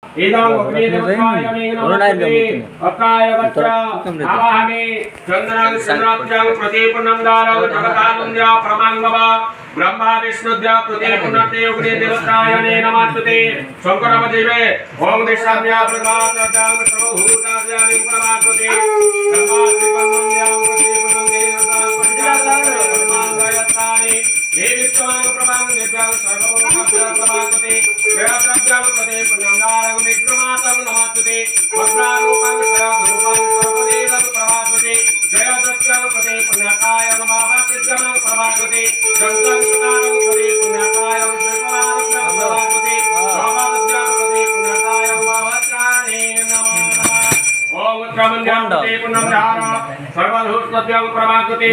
इदं उपनिदेवतायमे नमस्ते अकाय गच्छ आवाहने चन्द्रं चन्द्राब्जं प्रतीपुण्यं दारं जगदानन्द्य प्रमाङ्गव ब्रह्मा विष्णुद्य प्रतीपुण्यते उपनिदेवतायमे नमस्ते शंकरमजीवे ओम दिशाम्या प्रभातं सर्वभूतानि प्रमाकृते ब्रह्मा त्रिपन्नम्यां प्रतीपुण्यं देवतां हे विश्वां प्रमां देव्यां सर्वभूतानि प्रमाकृते जगदानन्द्य प्रतीपुण्यं दारं विक्रमातं नमस्ते वज्रारूपं सर्वरूपं सर्वदेवं प्रभास्वते जयदत्तं प्रति पुण्यकाय नमः सिद्धं प्रभास्वते शंकरं सुतारं प्रति पुण्यकाय शिववारं प्रभास्वते भगवद्भ्यां प्रति पुण्यकाय भवत्राणे नमः ओम उत्तमन्यं प्रति पुण्यधार सर्वभूतभ्यां प्रभास्वते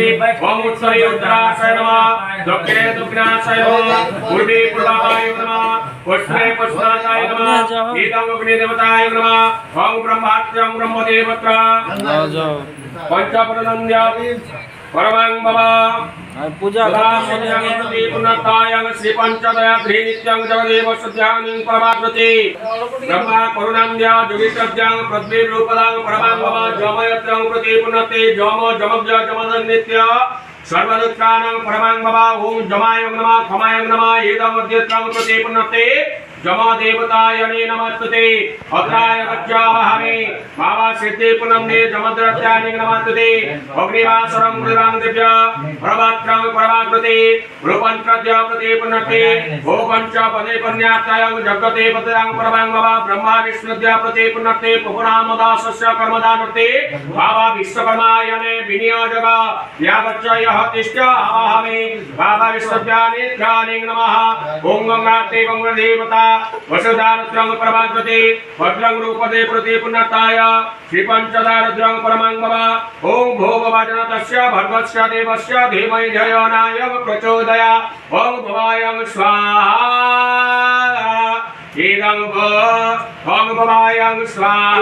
ओम उत्सरे उत्तराशय नमः दक्षिणे दक्षिणाशय नमः पूर्वे पूर्वाय नमः पश्चिमे पश्चिमाय नमः ईदं अग्निदेवताय नमः ओम ब्रह्मात्यं ब्रह्मदेवता पंचप्रणन्द्य परमं भव पूजा पुण्यतायं श्री पंचदया श्री नित्यं जगदेव सत्यानं परमात्मते ब्रह्मा करुणान्द्य जुगितज्ञं पृथ्वी रूपदां परमं भव जमयत्रं प्रति पुण्यते जम जमज्ञ जमदं नित्य सर्वदुत्राणां परमं भव ओम जमाय नमः खमाय नमः ईदं अद्यत्रं प्रति पुण्यते जमा देवताय नमस्ते अत्राय गच्छामहे बाबा सिद्धि पुनम्ने जमद्रत्यानि नमस्ते अग्निवासरं गुरुरां दिव्य प्रवक्रं परमाकृते रूपंत्रद्य प्रति पुनते भोपंच पदे पुण्यात्यां जगते पदयां परमं भव ब्रह्मा विष्णुद्य प्रति पुनते पुपुनामदासस्य कर्मदानते बाबा विश्वकर्माय विनियोजक यागच्छयः तिष्ठ आवाहमे बाबा विष्णुद्यानि ध्यानि नमः ओम गंगाते गंगदेवता वसुधारुद्रं परमाकृते भद्रं रूपदे प्रति पुण्यताय श्री पंचदारुद्रं परमं भव ओम भोगवाजनतस्य भर्गस्य देवस्य धीमहि धियो प्रचोदया ओम भवायं स्वाहा ईदं ओम भवायं स्वाहा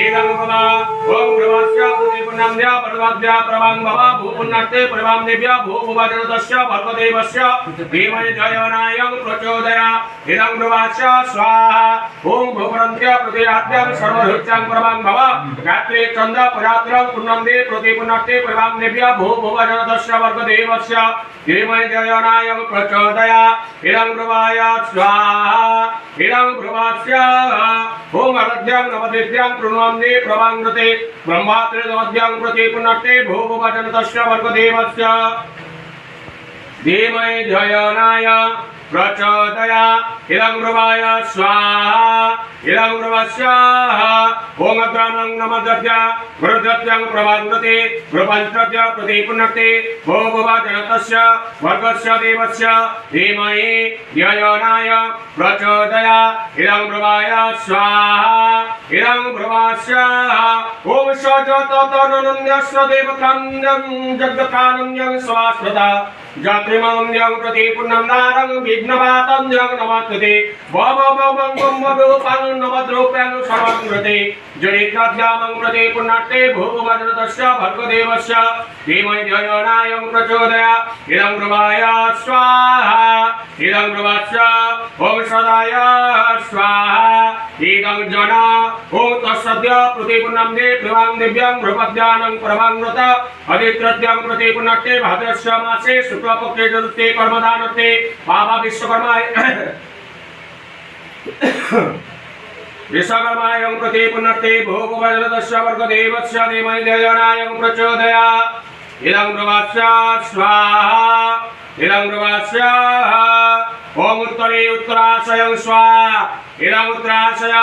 ईदं भवा ओम भ्रवस्य प्रति पुण्यम्या परमाद्या परमं भव भूपुण्यते परमं दिव्य भोगवाजनतस्य भर्गदेवस्य धीमहि धियो प्रचोदया ईदं भ्रवस्य स्वाहा ओम भूपरन्त्य प्रति आद्यं सर्वभूतां परमं भव गात्रे चन्द्र परात्रं पुण्यम्दे प्रति पुण्यते परमं दिव्य भोगवाजनतस्य भर्गदेवस्य धीमहि धियो प्रचोदया ईदं भ्रवस्य स्वाहा ईदं भ्रवस्य ओम अरध्यं नवदिव्यं प्रणवन्ते प्रभाङ्गते ब्रह्मात्रिनवद्यं प्रति पुण्यते भोगवाजनतस्य भर्गदेवस्य धीमहि धियो प्रचोदया ईदं भ्रवाय स्वाहा ईदं भ्रवस्य ओम अग्रानं नमद्य गुरुदत्तं प्रभाङ्गते गुरुपंचद्य प्रति पुण्यते भोगवाजनतस्य भर्गस्य देवस्य धीमहि धियो प्रचोदया ईदं भ्रवाय स्वाहा ईदं भ्रवस्य ओम सजततनन्यस्य देवकान्यं जगत्कान्यं स्वास्वता जात्रिमन्यं प्रति पुण्यं नारं विघ्नवातन्यं नमस्ते भवभवं नमद्रूप्यं सर्वं जनित्राद्यामं प्रति पुण्यते भोगवाजनतस्य भर्गदेवस्य धीमहि धियो प्रचोदया ईदं भ्रवाय स्वाहा ईदं भ्रवस्य ओम सदाय स्वाहा ईदं जन ओम तस्सद्य प्रति पुण्यम्ने प्रभां दिव्यं भ्रपद्यानं प्रभाङ्गत अदित्रद्यं प्रति पुण्यते भाद्रस्य मासे शुक्लपक्षे चतुर्थे कर्मदानते बाबा विश्वकर्माय विश्वकर्मायं प्रति पुण्यते भोगवाजनतस्य भर्गदेवस्य धीमहि धियो प्रचोदया ईदं भ्रवस्य स्वाहा ईदं भ्रवस्य ओम उत्तरे उत्तराशयं स्वाहा ईदं उत्तराशय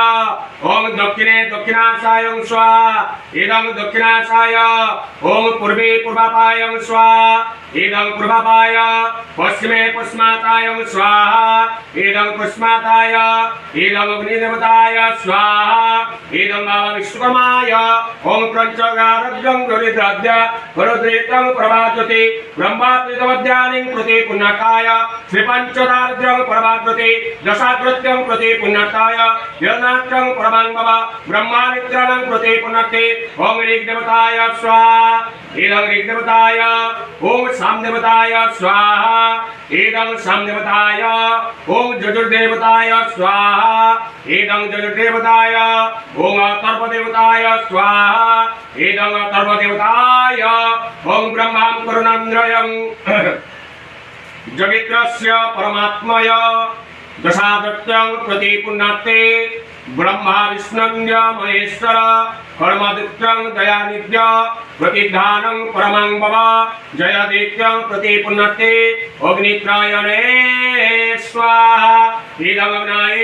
ओम दक्षिणे दक्षिणाशयं स्वाहा ईदं दक्षिणाशय ओम पूर्वे पूर्वापायं स्वाहा ईदं पूर्वापाय पश्चिमे पश्चिमातायं स्वाहा ईदं पश्चिमाताय ईदं अग्निदेवताय स्वाहा ईदं बाबा विश्वकर्माय ओम पंचगारज्ञं गरुद्राद्य गरुद्रेतं प्रभाजते ब्रह्मात्रितवद्यानि प्रति पुण्यकाय श्री पंचदार यज्ञाग्रत्यं परमाद्रते दशाग्रत्यं प्रति पुण्यताय यज्ञाग्रत्यं परमांगव ब्रह्मानित्राणं प्रति पुण्यते ओम ऋग देवताय स्वाहा इदं ऋग देवताय ओम साम देवताय स्वाहा इदं साम देवताय ओम जजुर्देवताय स्वाहा इदं जजुर्देवताय ओम अथर्व देवताय स्वाहा इदं अथर्व देवताय ओम ब्रह्मां करुणान्द्रयं जगित्रस्य परमात्मय दशादत्यं प्रति पुण्यते ब्रह्मा विष्णुंज महेश्वर कर्मादित्यं दयानिध्य प्रतिधानं परमांगव जयदित्यं प्रति पुण्यते अग्नित्रायणे स्वाहा इदं अग्नाय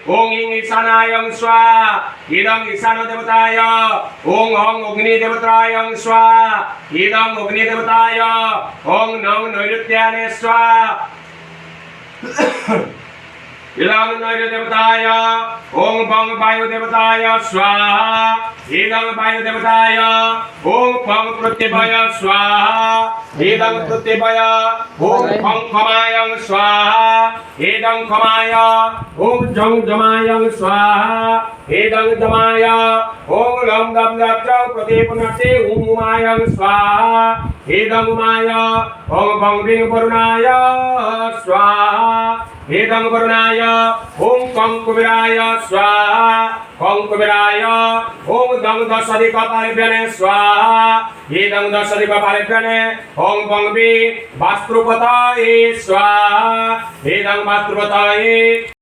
ओं ईं ईशानाय स्वाहा इदं ईशान देवताय ओं ओं अग्नि देवताय स्वाहा इदं अग्नि देवताय ओं नं नैऋत्याने स्वाहा इदं नैऋत्य देवताय ओं बं वायु देवताय स्वाहा इदं वायु देवताय ओं फं पृथ्वीभय स्वाहा इदं पृथ्वीभय ओं फं खमाय स्वाहा इदं खमाय ओं जं जमाय स्वाहा इदं जमाय ओं लं दं दत्रं प्रति पुण्यते ओं उमाय स्वाहा इदं उमाय ओं भं विं वरुणाय स्वाहा इदं वरुणाय ओं कं कुबेराय स्वाहा कं कुबेराय ओं दं दशदिक्पालेभ्यः स्वाहा इदं दशदिक्पालेभ्यः ओं भं वि वास्तुपतये स्वाहा इदं वास्तुपतये